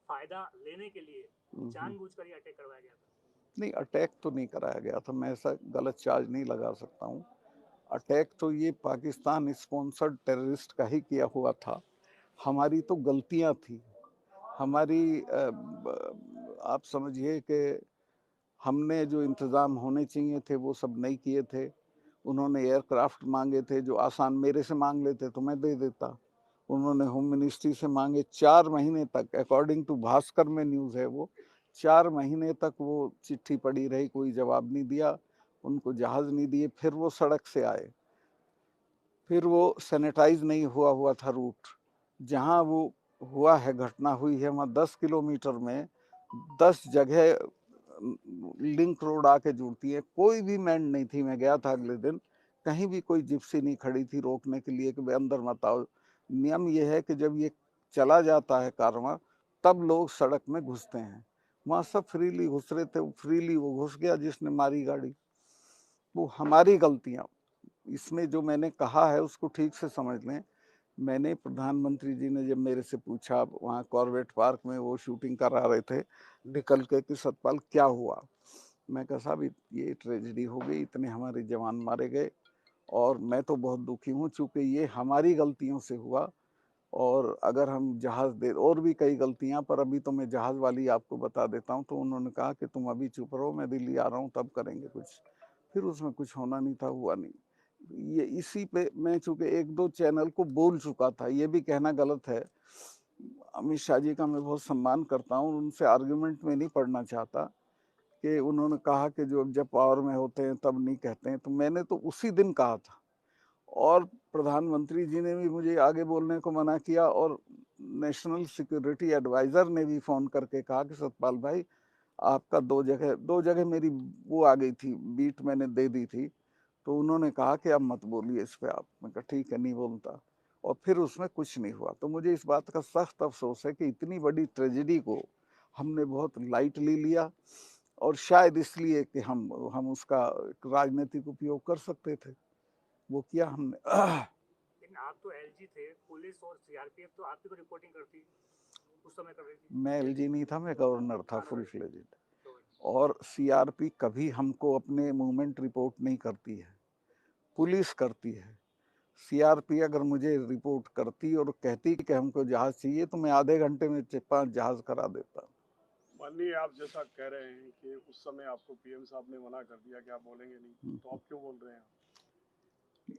फायदा लेने के लिए जानबूझकर ये अटैक करवाया गया था? नहीं, अटैक तो नहीं कराया गया था, मैं ऐसा गलत चार्ज नहीं लगा सकता हूँ। अटैक तो ये पाकिस्तान स्पॉन्सर्ड टेररिस्ट का ही किया हुआ था। हमारी तो गलतियां थी। हमारी आप समझिए कि हमने जो इंतज़ाम होने चाहिए थे वो सब नहीं किए थे। उन्होंने एयरक्राफ्ट मांगे थे जो आसान, मेरे से मांग लेते तो मैं दे देता। उन्होंने होम मिनिस्ट्री से मांगे 4 महीने तक, अकॉर्डिंग टू भास्कर में न्यूज़ है वो, 4 महीने तक वो चिट्ठी पड़ी रही, कोई जवाब नहीं दिया, उनको जहाज़ नहीं दिए। फिर वो सड़क से आए, फिर वो सैनिटाइज नहीं हुआ था रूट। जहाँ वो हुआ है, घटना हुई है, वहाँ 10 किलोमीटर में 10 जगह लिंक रोड आके जुड़ती है। कोई भी मैन नहीं थी, मैं गया था अगले दिन, कहीं भी कोई जिप्सी नहीं खड़ी थी रोकने के लिए कि भाई अंदर मत आओ। नियम ये है कि जब ये चला जाता है कारवां तब लोग सड़क में घुसते हैं। वहाँ सब फ्रीली घुस रहे थे, फ्रीली वो घुस गया जिसने मारी गाड़ी। वो हमारी गलतियां, इसमें जो मैंने कहा है उसको ठीक से समझ लें। मैंने, प्रधानमंत्री जी ने जब मेरे से पूछा वहाँ कॉर्बेट पार्क में वो शूटिंग करा रहे थे निकल के कि सतपाल क्या हुआ, मैं कहा साहब ये ट्रेजेडी हो गई, इतने हमारे जवान मारे गए और मैं तो बहुत दुखी हूँ चूंकि ये हमारी गलतियों से हुआ। और अगर हम जहाज दे, और भी कई गलतियां, पर अभी तो मैं जहाज वाली आपको बता देता हूँ। तो उन्होंने कहा कि तुम अभी चुप रहो, मैं दिल्ली आ रहा हूँ तब करेंगे कुछ। फिर उसमें कुछ होना नहीं था, हुआ नहीं। ये इसी पे मैं चूंकि 1-2 चैनल को बोल चुका था, ये भी कहना गलत है। अमित शाह जी का मैं बहुत सम्मान करता हूँ, उनसे आर्ग्यूमेंट में नहीं पढ़ना चाहता कि उन्होंने कहा कि जो जब पावर में होते हैं तब नहीं कहते हैं, तो मैंने तो उसी दिन कहा था। और प्रधानमंत्री जी ने भी मुझे आगे बोलने को मना किया और नेशनल सिक्योरिटी एडवाइजर ने भी फोन करके कहा कि सतपाल भाई आपका 2 जगह मेरी वो आ गई थी, बीट मैंने दे दी थी, तो उन्होंने कहा कि अब मत बोलिए इस पे आप। मैं कहा ठीक है, नहीं बोलता। और फिर उसमें कुछ नहीं हुआ। तो मुझे इस बात का सख्त अफसोस है कि इतनी बड़ी ट्रेजेडी को हमने बहुत लाइटली लिया, और शायद इसलिए कि हम उसका राजनीतिक उपयोग कर सकते थे, वो किया हमने। लेकिन आप तो एलजी थे, पुलिस और सीआरपीएफ तो आप ही को रिपोर्टिंग करती उस समय कर रही थी। मैं एलजी नहीं था, मैं गवर्नर था फुल गवर्नर फ्लेजेड। तो और सीआरपी कभी हमको अपने मूवमेंट रिपोर्ट नहीं करती है, पुलिस करती है। सीआरपी अगर मुझे रिपोर्ट करती और कहती कि हमको जहाज चाहिए तो मैं आधे घंटे में 5 जहाज करा देता। माननीय, आप जैसा कह रहे हैं कि उस समय आपको पीएम साहब ने मना कर दिया कि आप बोलेंगे नहीं, तो आप क्यों बोल रहे हैं?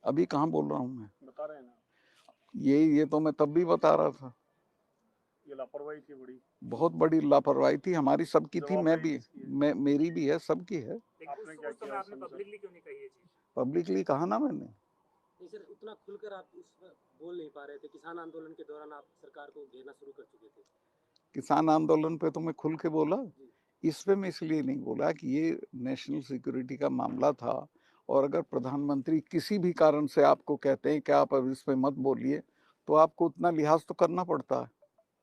अभी कहाँ बोल रहा हूँ मैं, बता रहे हैं ना, ये तो मैं तब भी बता रहा था। ये लापरवाही थी बड़ी, बहुत बड़ी लापरवाही थी, हमारी सबकी थी, मैं जवाबदेही भी, किसकी है? मैं, मेरी भी है, सबकी है। लेकिन आपने क्या उस समय किया उस आपने समय सर? पब्लिकली क्यों नहीं कही ये चीज? पब्लिकली कहा ना मैंने। नहीं सर, उतना खुलकर आप उस बोल नहीं पा रहे थे। किसान आंदोलन के दौरान आप सरकार को घेरना शुरू कर चुके थे। किसान आंदोलन पे तो मैं खुल के बोला, जी। इस पे मैं इसलिए नहीं बोला कि ये नेशनल सिक्योरिटी का मामला था। और अगर प्रधानमंत्री किसी भी कारण से आपको कहते हैं कि आप अब इस पे मत बोलिए, तो आपको उतना लिहाज तो करना पड़ता है।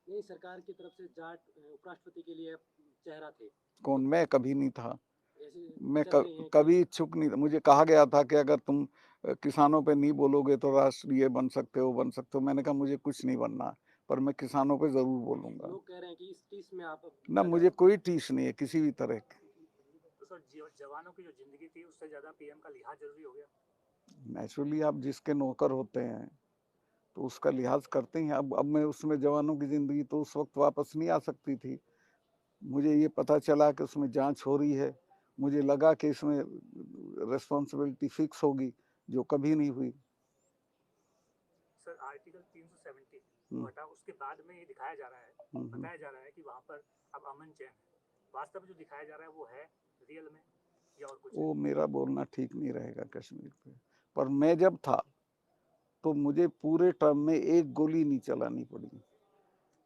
नहीं, सरकार की तरफ से जाट उपराष्ट्रपति के लिए चेहरा थे। कौन, मैं कभी नहीं था। ऐसे मैं चल रही हैं कभी इच्छुक नहीं, मुझे कहा गया था कि अगर तुम किसानों पे नहीं बोलोगे तो राष्ट्रीय बन सकते हो, बन सकते हो। मैंने कहा मुझे कुछ नहीं बनना, पर मैं किसानों पे जरूर बोलूंगा। लोग कह रहे हैं कि इस टीस में आप ना, मुझे कोई टीस नहीं है किसी भी तरह की। तो सर जवानों की जो जिंदगी थी उससे ज्यादा पीएम का लिहाज जरूरी हो गया। नेचुरली आप जिसके नौकर होते हैं तो उसका लिहाज करते हैं। अब मैं उसमें, जवानों की जिंदगी तो उस वक्त वापस नहीं आ सकती थी। मुझे ये पता चला कि उसमें जांच हो रही है, मुझे लगा कि इसमें रिस्पॉन्सिबिलिटी फिक्स होगी, जो कभी नहीं हुई। सर आर्टिकल 370 जो हटा उसके बाद में ये दिखाया जा रहा है, बताया जा रहा है कि वहाँ पर अब अमन चैन है। वास्तव में जो दिखाया जा रहा है वो है रियल में या और कुछ है? वो मेरा बोलना ठीक नहीं रहेगा कश्मीर पे, पर मैं जब था तो मुझे पूरे टर्म में एक गोली नहीं चलानी पड़ी।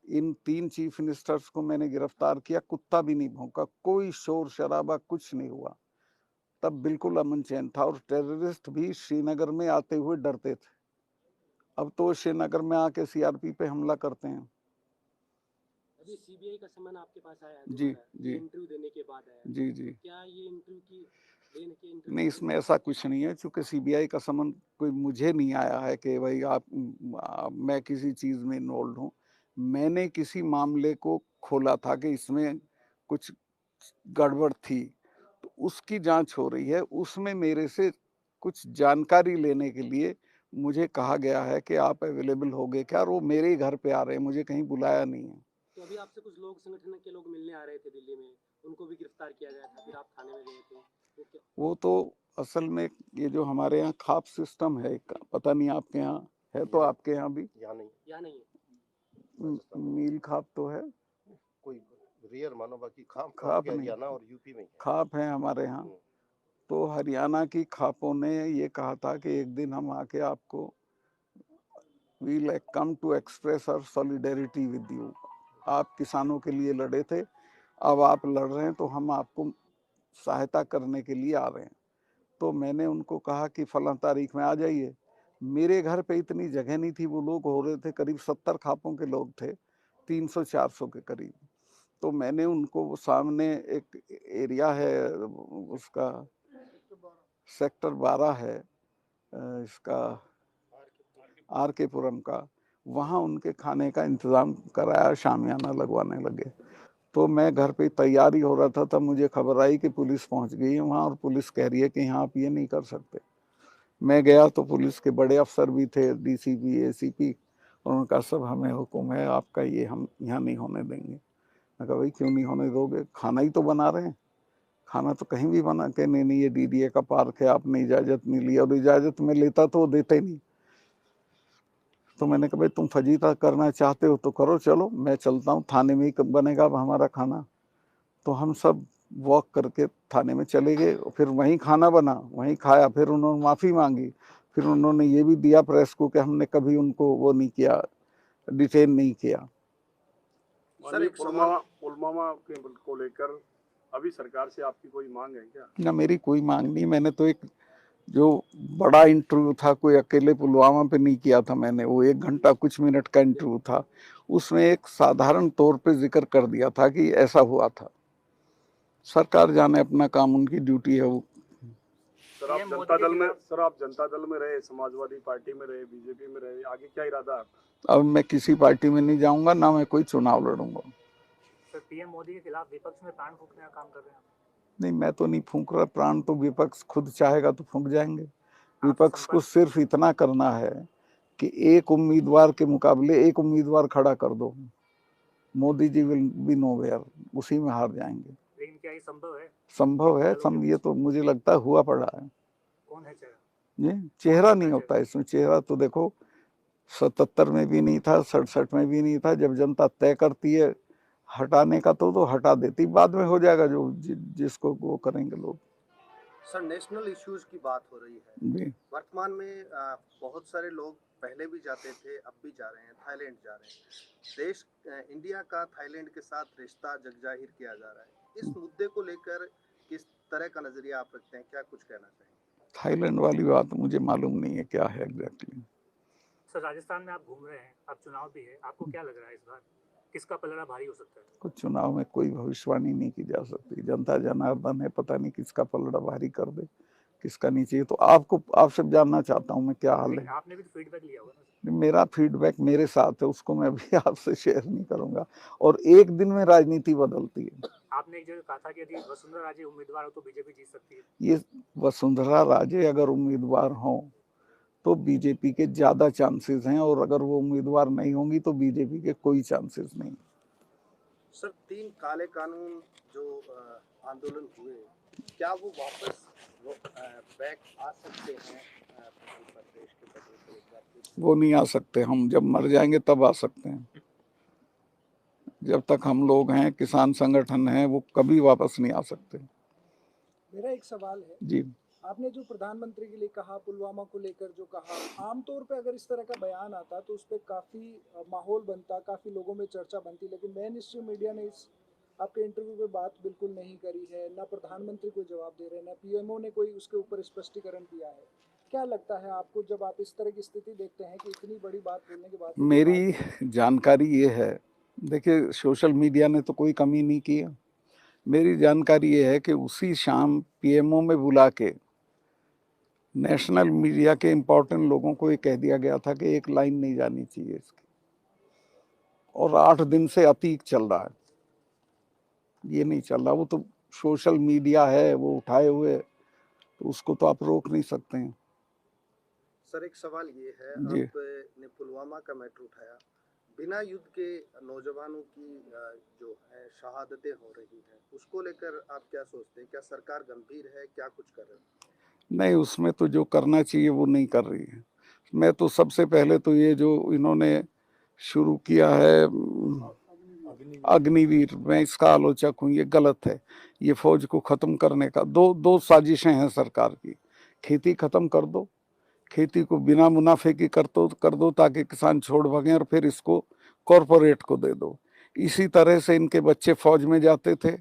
इन 3 चीफ मिनिस्टर्स को मैंने गिरफ्तार किया, कुत्ता भी नहीं भौंका, कोई शोर शराबा कुछ नहीं हुआ। तब बिल्कुल अमन चैन था और टेररिस्ट भी श्रीनगर में आते हुए डरते थे। अब तो श्रीनगर में आके सीआरपी पे हमला करते हैं। अभी सीबीआई का सम्मान आपके पास आया है जी दोबारा, जी ये इंटरव्यू देने के बाद आया। जी जी। तो क्या ये इंटरव्यू की देने के इंटरव्यू नहीं, इसमें ऐसा कुछ नहीं है, चूंकि सीबीआई का समन कोई मुझे नहीं आया है कि भाई आप मैं किसी चीज में इन्वॉल्व हूँ। मैंने किसी मामले को खोला था कि इसमें कुछ गड़बड़ थी, तो उसकी जांच हो रही है। उसमें मेरे से कुछ जानकारी लेने के लिए मुझे कहा गया है कि आप अवेलेबल होगे क्या, और वो मेरे ही घर पे आ रहे हैं, मुझे कहीं बुलाया नहीं है। तो अभी आपसे कुछ लोग, संगठन के लोग मिलने आ रहे थे दिल्ली में, उनको भी गिरफ्तार किया गया था, फिर आप थाने में गए थे, वो क्या? वो तो असल में ये जो हमारे यहाँ खाप सिस्टम है, पता नहीं आपके यहाँ है, तो आपके यहाँ भी यहाँ नहीं, यहाँ नहीं है। मील खाप तो है, कोई रेयर मानो, बाकी खाप खाप आपके नहीं, हरियाणा और यूपी में ही है। खाप है हमारे यहाँ। तो हरियाणा की खापों ने ये कहा था कि एक दिन हम आके आपको we'll come to express our solidarity with you. आप किसानों के लिए लड़े थे, अब आप लड़ रहे हैं तो हम आपको सहायता करने के लिए आ रहे हैं। तो मैंने उनको कहा कि फलां तारीख में आ जाइए। मेरे घर पे इतनी जगह नहीं थी, वो लोग हो रहे थे करीब 70 खापों के लोग थे, 300-400 के करीब। तो मैंने उनको वो सामने एक एरिया है, उसका सेक्टर 12 है, इसका आर के पुरम का, वहाँ उनके खाने का इंतज़ाम कराया, शामियाना लगवाने लगे। तो मैं घर पे तैयारी हो रहा था, तब मुझे खबर आई कि पुलिस पहुंच गई है वहाँ, और पुलिस कह रही है कि यहाँ आप ये नहीं कर सकते। मैं गया तो पुलिस के बड़े अफसर भी थे, डीसीपी, एसीपी, और उनका सब हमें हुक्म है आपका, ये हम यहाँ नहीं होने देंगे। मैं कहा भाई क्यों नहीं होने दोगे, खाना ही तो बना रहे हैं, खाना तो कहीं भी बना के नहीं, ये डीडीए का पार्क है, आपने इजाज़त नहीं ली, और इजाज़त में लेता तो वो देते नहीं। तो मैंने कहा भाई तुम फजीता करना चाहते हो तो करो, चलो मैं चलता हूँ, थाने में ही कब बनेगा अब हमारा खाना। तो हम सब वॉक करके थाने में चले गए, फिर वहीं खाना बना, वहीं खाया, फिर उन्होंने माफ़ी मांगी, फिर उन्होंने ये भी दिया प्रेस को कि हमने कभी उनको वो नहीं किया, डिटेन नहीं किया। सर पुलवामा को लेकर अभी सरकार से आपकी कोई मांग है क्या? ना मेरी कोई मांग नहीं, मैंने तो एक जो बड़ा इंटरव्यू था, कोई अकेले पुलवामा पे नहीं किया था मैंने, वो 1 घंटा कुछ मिनट का इंटरव्यू था, उसमें एक साधारण तौर पे जिक्र कर दिया था कि ऐसा हुआ था। सरकार जाने, अपना काम, उनकी ड्यूटी है वो। सर आप जनता दल में रहे, समाजवादी पार्टी में रहे, बीजेपी में रहे, आगे क्या इरादा है? अब मैं किसी पार्टी में नहीं जाऊंगा, ना मैं कोई चुनाव लड़ूंगा। सर पीएम मोदी के खिलाफ विपक्ष में प्राण फूंकने का काम कर रहे हैं? नहीं, मैं तो नहीं फूंक रहा प्राण, तो विपक्ष खुद चाहेगा तो फूंक जाएंगे। विपक्ष को सिर्फ इतना करना है कि एक उम्मीदवार के मुकाबले एक उम्मीदवार खड़ा कर दो, Modi ji will be nowhere, उसी में हार जाएंगे। लेकिन क्या ये संभव है? संभव है, ये तो मुझे लगता है हुआ पड़ा है। कौन है चेहरा? ये चेहरा नहीं होता इसमें, चेहरा तो देखो 77 में भी नहीं था, 67 में भी नहीं था। जब जनता तय करती है हटाने का तो हटा देती, बाद में हो जाएगा जो जिसको वो करेंगे लोग। सर नेशनल इश्यूज की बात हो रही है जी। वर्तमान में, बहुत सारे लोग पहले भी जाते थे, अब भी जा रहे हैं, थाईलैंड जा रहे हैं। देश इंडिया का थाईलैंड के साथ रिश्ता जगजाहिर किया जा रहा है, इस मुद्दे को लेकर किस तरह का नजरिया आप रखते हैं, क्या कुछ कहना चाहेंगे? थाईलैंड वाली बात मुझे मालूम नहीं है क्या है एग्जैक्टली। सर राजस्थान में आप घूम रहे हैं, अब चुनाव भी है, आपको क्या लग रहा है इस बार किसका पलड़ा भारी हो सकता है? कुछ चुनाव में कोई भविष्यवाणी नहीं की जा सकती, जनता जनार्दन है, पता नहीं किसका पलड़ा भारी कर दे, किसका नहीं चाहिए। तो आपसे जानना चाहता हूँ मैं क्या हाल है। आपने भी तो फीडबैक लिया होगा ना? मेरा फीडबैक मेरे साथ है, उसको मैं अभी आपसे शेयर नहीं करूंगा, और एक दिन में राजनीति बदलती है। आपने एक जगह कहा था कि यदि वसुंधरा राजे उम्मीदवार हो तो बीजेपी जीत सकती है। ये वसुंधरा राजे अगर उम्मीदवार हों तो बीजेपी के ज्यादा चांसेस हैं, और अगर वो उम्मीदवार नहीं होंगी तो बीजेपी के कोई चांसेस नहीं। सर 3 काले कानून जो आंदोलन हुए, क्या वो वापस बैक आ सकते हैं प्रदेश के बदले? वो नहीं आ सकते, हम जब मर जाएंगे तब आ सकते हैं। जब तक हम लोग हैं, किसान संगठन हैं, वो कभी वापस नहीं आ सकते। मेरा एक सवाल है जी। आपने जो प्रधानमंत्री के लिए कहा, पुलवामा को लेकर जो कहा, आमतौर पे अगर इस तरह का बयान आता तो उस पर काफ़ी माहौल बनता, काफ़ी लोगों में चर्चा बनती, लेकिन मेन स्ट्रीम मीडिया ने इस आपके इंटरव्यू पे बात बिल्कुल नहीं करी है, ना प्रधानमंत्री को जवाब दे रहे हैं, ना पीएमओ ने कोई उसके ऊपर स्पष्टीकरण दिया है। क्या लगता है आपको जब आप इस तरह की स्थिति देखते हैं कि इतनी बड़ी बात बोलने के बाद? मेरी जानकारी ये है, देखिए सोशल मीडिया ने तो कोई कमी नहीं की है। मेरी जानकारी ये है कि उसी शाम पीएमओ में बुला के नेशनल मीडिया के इम्पोर्टेंट लोगों को ये कह दिया गया था कि एक लाइन नहीं जानी चाहिए इसकी। और 8 दिन से अतीक चल रहा है, ये नहीं चल रहा। वो तो सोशल मीडिया है वो उठाए हुए, तो उसको तो आप रोक नहीं सकते हैं। सर एक सवाल ये है, जी। आपने पुलवामा का मैटर उठाया, बिना युद्ध के नौजवानों की जो है शहादतें हो रही हैं, उसको लेकर आप क्या सोचते हैं? क्या सरकार गंभीर है, क्या कुछ कर रही है? नहीं, उसमें तो जो करना चाहिए वो नहीं कर रही है। मैं तो सबसे पहले तो ये जो इन्होंने शुरू किया है अग्निवीर, मैं इसका आलोचक हूँ, ये गलत है। ये फौज को खत्म करने का दो साजिशें हैं सरकार की। खेती खत्म कर दो, खेती को बिना मुनाफे की कर दो ताकि किसान छोड़ भागें, और फिर इसको कॉरपोरेट को दे दो। इसी तरह से इनके बच्चे फौज में जाते थे,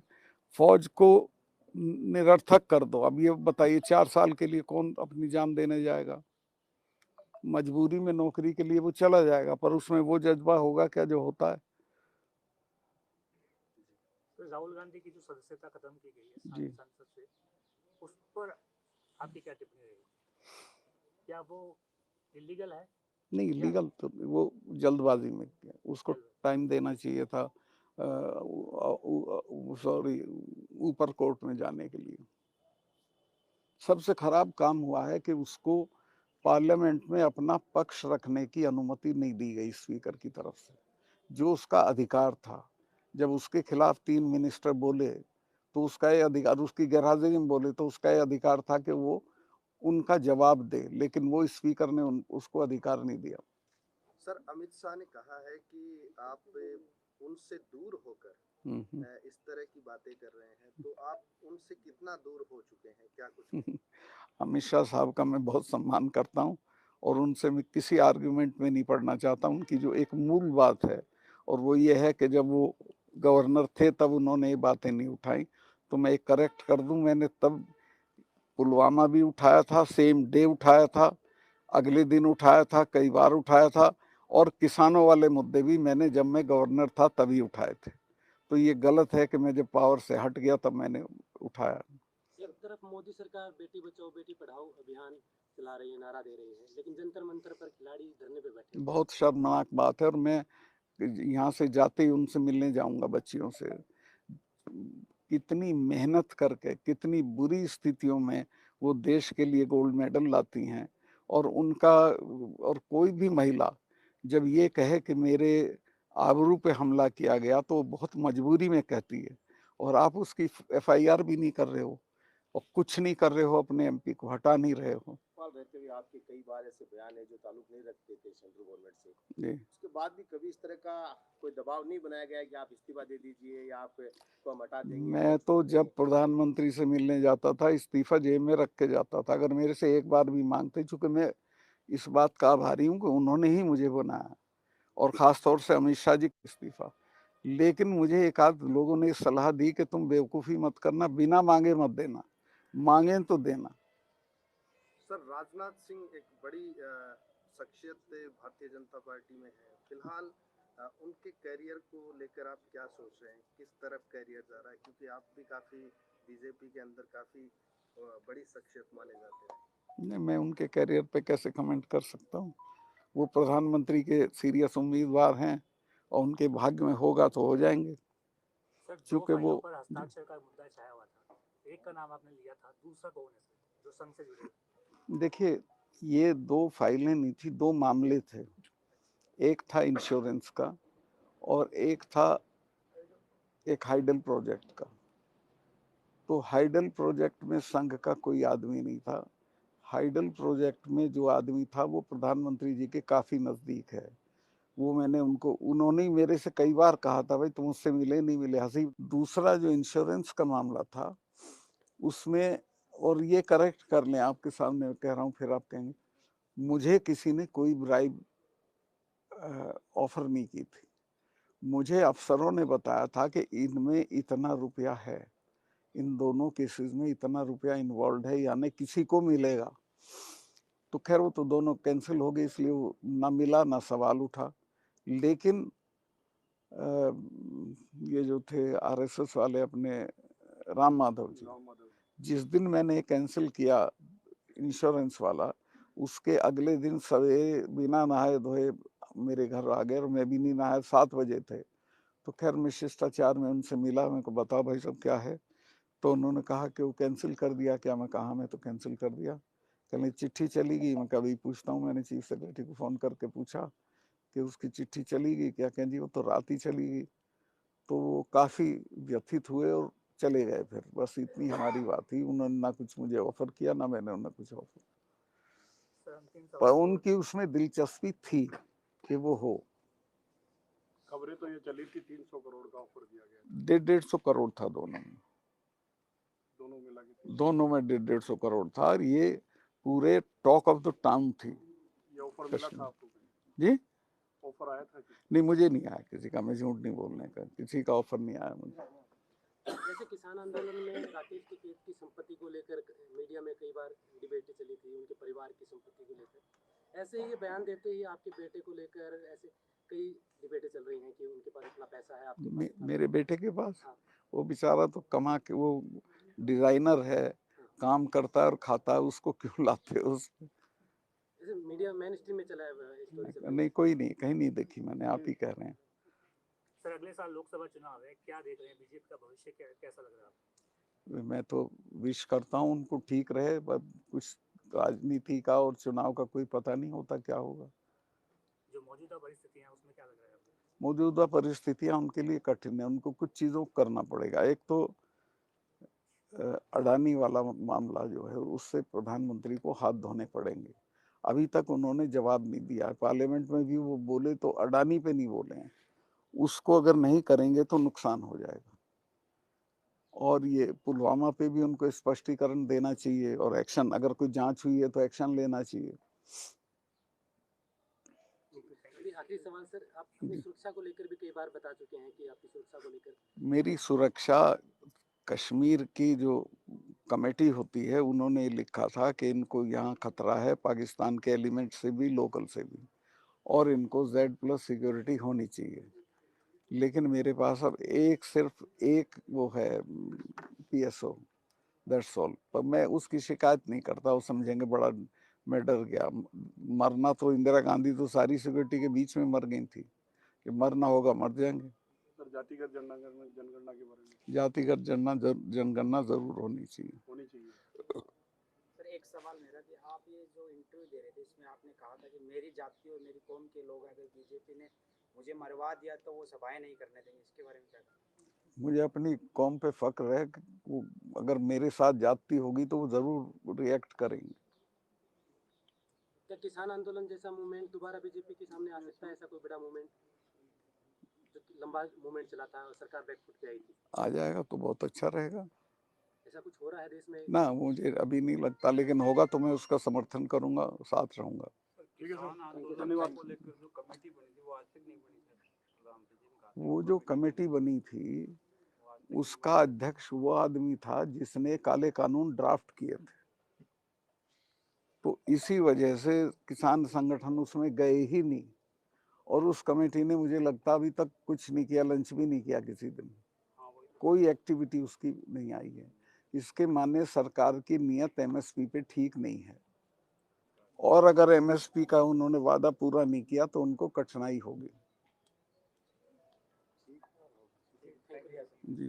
फौज को निरर्थक कर दो। अब ये बताइए 4 साल के लिए कौन अपनी जान देने जाएगा? मजबूरी में नौकरी के लिए वो चला जाएगा, पर उसमें वो जज्बा होगा क्या जो होता है? तो राहुल गांधी की जो सदस्यता खत्म की गई है जी। संसद से, उस पर आपकी क्या टिप्पणी रहेगी? क्या वो इलीगल है? नहीं, लीगल तो वो जल्दबाजी में किया, उसको टाइम देना चाहिए था सॉरी ऊपर कोर्ट में जाने के लिए। सबसे खराब काम हुआ है कि उसको पार्लियामेंट में अपना पक्ष रखने की अनुमति नहीं दी गई स्पीकर की तरफ से, जो उसका अधिकार था। जब उसके खिलाफ 3 मिनिस्टर बोले तो उसका ये अधिकार, उसकी गैरहाजिरी में बोले तो उसका ये अधिकार था कि वो उनका जवाब दे, लेकिन वो स्पीकर ने उसको अधिकार नहीं दिया। सर अमित शाह ने कहा है कि आप उनसे दूर होकर इस तरह की बातें कर रहे हैं, तो आप उनसे कितना दूर हो चुके हैं, क्या कुछ? अमित शाह साहब का मैं बहुत सम्मान करता हूँ और उनसे मैं किसी आर्ग्यूमेंट में नहीं पड़ना चाहता। उनकी जो एक मूल बात है और वो ये है कि जब वो गवर्नर थे तब उन्होंने ये बातें नहीं उठाई, तो मैं एक करेक्ट कर दूं, मैंने तब पुलवामा भी उठाया था, सेम डे उठाया था, अगले दिन उठाया था, कई बार उठाया था, और किसानों वाले मुद्दे भी मैंने जब मैं गवर्नर था तभी उठाए थे। तो ये गलत है कि मैं जब पावर से हट गया तब मैंने उठाया। एक तरफ मोदी सरकार बेटी बचाओ बेटी पढ़ाओ अभियान चला रही है, नारा दे रही है, लेकिन जंतर मंतर पर खिलाड़ी धरने पे बैठे हैं। बहुत शर्मनाक बात है, और मैं यहाँ से जाते ही उनसे मिलने जाऊंगा बच्चियों से। कितनी मेहनत करके कितनी बुरी स्थितियों में वो देश के लिए गोल्ड मेडल लाती हैं, और उनका और कोई भी महिला जब ये कहे कि मेरे आबरू पे हमला किया गया तो वो बहुत मजबूरी में कहती है, और आप उसकी FIR भी नहीं कर रहे हो और कुछ नहीं कर रहे हो, अपने MP को हटा नहीं रहे हो। रहते हुए आपके कई बार ऐसे बयान है जो ताल्लुक नहीं रखते थे सेंट्रल गवर्नमेंट से, जी। उसके बाद भी कभी इस तरह का कोई दबाव नहीं बनाया गया कि आप इस्तीफा दे दीजिए या आप को हम हटा देंगे? मैं तो जब प्रधानमंत्री से मिलने जाता था इस्तीफा जेब में रख के जाता था, अगर मेरे से एक बार भी मांगते, चूंकि मैं इस बात का आभारी हूँ कि उन्होंने ही मुझे बनाया, और खास तौर से अमित शाह जी का इस्तीफा। लेकिन मुझे एक आध लोगों ने सलाह दी कि तुम बेवकूफ़ी मत करना, बिना मांगे मत देना, मांगे तो देना। सर राजनाथ सिंह एक बड़ी शख्सियत भारतीय जनता पार्टी में है, फिलहाल उनके करियर को लेकर आप क्या सोच रहे हैं? किस तरफ करियर जा रहा है? क्योंकि आप भी काफी बीजेपी के अंदर काफी बड़ी शख्सियत माने जाते हैं। नहीं, मैं उनके करियर पे कैसे कमेंट कर सकता हूँ? वो प्रधानमंत्री के सीरियस उम्मीदवार हैं और उनके भाग्य में होगा तो हो जाएंगे। सर, 2 चूंकि वो फाइलों पर हस्ताक्षर का मुद्दा छाया हुआ था, एक का नाम आपने लिया था, दूसरा कौन है सर जो संघ से जुड़े हुए? देखिए, ये 2 फाइलें नहीं थी, 2 मामले थे। एक था इंश्योरेंस का और एक था एक हाइडल प्रोजेक्ट का। तो हाइडल प्रोजेक्ट में संघ का कोई आदमी नहीं था। हाइडल प्रोजेक्ट में जो आदमी था वो प्रधानमंत्री जी के काफ़ी नज़दीक है। वो मैंने उन्होंने ही मेरे से कई बार कहा था, भाई तुम उससे मिले नहीं मिले, हंसी। दूसरा जो इंश्योरेंस का मामला था उसमें, और ये करेक्ट कर लें, आपके सामने कह रहा हूँ, फिर आप कहेंगे, मुझे किसी ने कोई ब्राइब ऑफर नहीं की थी। मुझे अफसरों ने बताया था कि इनमें इतना रुपया है, इन दोनों केसेस में इतना रुपया इन्वॉल्व है, यानी किसी को मिलेगा। तो खैर वो तो दोनों कैंसिल हो गए, इसलिए वो ना मिला ना सवाल उठा। लेकिन ये जो थे RSS वाले अपने राम माधव जी, जिस दिन मैंने कैंसिल किया इंश्योरेंस वाला, उसके अगले दिन सवेरे बिना नहाए धोए मेरे घर आ गए और मैं भी नहीं नहाया, 7 बजे थे। तो खैर मैं शिष्टाचार में उनसे मिला, मैं को बताओ भाई साहब क्या है? तो उन्होंने कहा कि वो कैंसिल कर दिया क्या? मैं कहा मैं तो कैंसिल कर दिया। कहने चिट्ठी चली गई। मैं कभी पूछता हूँ, मैंने चीफ सेक्रेटरी को फ़ोन करके पूछा कि उसकी चिट्ठी चली गई क्या? कहें जी वो तो रात ही चली गई। तो वो काफ़ी व्यथित हुए और चले गए फिर। बस इतनी हमारी बात थी। उन्होंने ना कुछ मुझे ऑफ़र किया, ना मैंने उन्हें कुछ ऑफ़र। सर अंतिम पर सवाल उनकी उसमें दिलचस्पी थी कि वो हो। खबरें तो ये चली थी 300 करोड़ का ऑफर दिया गया, 150 करोड़ था दोनों में। दोनों मिला के दोनों में 150 करोड़ था और ये पूरे टॉक ऑफ द टाउन थी। ये ऑफर मिला था आपको? जी ऑफर आया था? नहीं, मुझे नहीं आया किसी का, मैं झूठ नहीं बोलने का, किसी का ऑफर नहीं आया मुझे। जैसे किसान आंदोलन में राकेश टिकैत की संपत्ति को लेकर मीडिया में कई बार डिबेट चली थी, उनके परिवार की संपत्ति को लेकर। ऐसे ही ये बयान देते ही आपके बेटे को लेकर ऐसे कई डिबेटें चल रही हैं कि उनके पास इतना पैसा है, आपके पास इतना मेरे बेटे के पास? हाँ। वो बेचारा तो कमा के, वो डिजाइनर है, काम करता है और खाता है, उसको क्यों लाते हो उसमें? जैसे मीडिया मेन स्ट्रीम में चला है स्टोरी चल रही है। नहीं, कोई नहीं, कहीं नहीं देखी मैंने, आप ही कह रहे हैं। सर अगले साल लोकसभा चुनाव है, क्या देख रहे हैं? बीजेपी का भविष्य कैसा लग रहा है आपको? मैं तो विश करता हूँ उनको ठीक रहे, पर कुछ राजनीति का और चुनाव का कोई पता नहीं होता क्या होगा। जो मौजूदा परिस्थितियां हैं उसमें क्या लग रहा है आपको? मौजूदा परिस्थितियां उनके लिए कठिन है, उनको कुछ चीज़ों को करना पड़ेगा। एक तो अडानी वाला मामला जो है, उससे प्रधानमंत्री को हाथ धोने पड़ेंगे। अभी तक उन्होंने जवाब नहीं दिया। पार्लियामेंट में भी वो बोले तो अडानी पे नहीं बोले हैं। उसको अगर नहीं करेंगे तो नुकसान हो जाएगा। और ये पुलवामा पे भी उनको स्पष्टीकरण देना चाहिए और एक्शन, अगर कोई जांच हुई है तो एक्शन लेना चाहिए। अभी आखिरी सवाल सर, आप अपनी सुरक्षा को लेकर भी कई बार बता चुके हैं कि आपकी सुरक्षा को लेकर। मेरी सुरक्षा, कश्मीर की जो कमेटी होती है उन्होंने लिखा था कि इनको यहाँ खतरा है पाकिस्तान के एलिमेंट से भी, लोकल से भी, और इनको Z+ सिक्योरिटी होनी चाहिए। लेकिन मेरे पास अब सिर्फ एक वो है PSO, दैट्स ऑल। पर मैं उसकी शिकायत नहीं करता, वो समझेंगे बड़ा मैं डर गया। मरना तो इंदिरा गांधी तो सारी सिक्योरिटी के बीच में मर गई थी, कि मरना होगा मर जाएंगे। सर जातिगत जनगणना के बारे में? जातिगत जनगणना जरूर होनी चाहिए। होनी चाहिए। सर एक सवाल मेरा कि आप ये जो इंटरव्यू दे रहे थे इसमें आपने कहा था कि मेरी जाति और मेरी कौम के लोग अगर बीजेपी ने मुझे मरवा दिया तो वो सभाएं नहीं करने देंगे, इसके बारे में क्या कहें? मुझे अपनी कौम पे फक्र है कि वो अगर मेरे साथ जाती होगी तो वो जरूर रिएक्ट करेंगे। क्या किसान आंदोलन जैसा मूवमेंट दोबारा बीजेपी के सामने आ सकता है? ऐसा कोई बड़ा मूवमेंट जो लंबा मूवमेंट चला था और सरकार बैकफुट पे आई थी, आ जाएगा तो बहुत अच्छा रहेगा। ऐसा कुछ हो रहा है देश में? ना, मुझे अभी नहीं लगता, लेकिन होगा तो मैं उसका समर्थन करूंगा, साथ रहूंगा। ठीक है सर, धन्यवाद। को लेकर जो कमेटी बनी थी वो आज तक नहीं बनी सर। वो जो कमेटी बनी थी उसका अध्यक्ष वो आदमी था जिसने काले कानून ड्राफ्ट किए थे। तो इसी वजह से किसान संगठन उसमें गए ही नहीं, और उस कमेटी ने मुझे लगता अभी तक कुछ नहीं किया, लंच भी नहीं किया किसी दिन, कोई एक्टिविटी उसकी नहीं आई है। इसके माने सरकार की नीयत MSP पे ठीक नहीं है, और अगर MSP का उन्होंने वादा पूरा नहीं किया तो उनको कठिनाई होगी। जी।